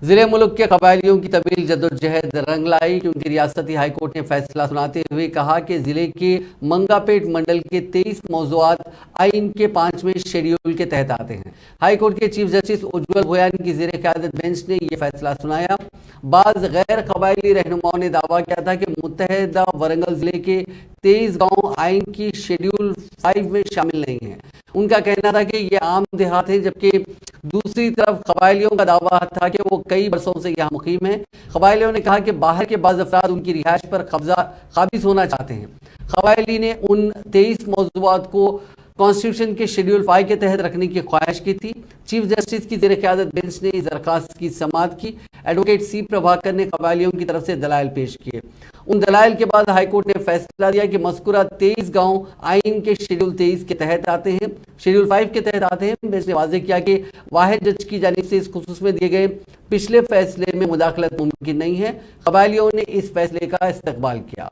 ضلع ملک کے قبائلیوں کی طویل جدوجہد رنگ لائی کیونکہ ریاستی ہائی کورٹ نے فیصلہ سناتے ہوئے کہا کہ ضلع کے منگا پیٹ منڈل کے 23 موضوعات آئین کے 5ویں شیڈیول کے تحت آتے ہیں۔ ہائی کورٹ کے چیف جسٹس اجول بھویان کی زیر قیادت بینچ نے یہ فیصلہ سنایا۔ بعض غیر قبائلی رہنماؤں نے دعویٰ کیا تھا کہ متحدہ ورنگل ضلع کے 23 گاؤں آئین کی شیڈیول 5 میں شامل نہیں ہیں۔ ان کا کہنا تھا کہ یہ عام دیہات ہیں، جبکہ دوسری طرف قبائلیوں کا دعویٰ تھا کہ وہ کئی برسوں سے یہاں مقیم ہیں۔ قبائلیوں نے کہا کہ باہر کے بعض افراد ان کی رہائش پر قابض ہونا چاہتے ہیں۔ قبائلی نے ان 23 موضوعات کو کانسٹیٹیوشن کے شیڈیول 5 کے تحت رکھنے کی خواہش کی تھی۔ چیف جسٹس کی زیر قیادت بینچ نے اس درخواست کی سماعت کی۔ ایڈوکیٹ سی پربھاکر نے قبائلیوں کی طرف سے دلائل پیش کیے۔ ان دلائل کے بعد ہائی کورٹ نے فیصلہ دیا کہ مذکورہ 23 گاؤں آئین کے شیڈیول 23 کے تحت آتے ہیں، شیڈیول 5 کے تحت آتے ہیں۔ بینچ نے واضح کیا کہ واحد جج کی جانب سے اس خصوص میں دیے گئے پچھلے فیصلے میں مداخلت ممکن نہیں ہے۔ قبائلیوں نے اس فیصلے کا استقبال کیا۔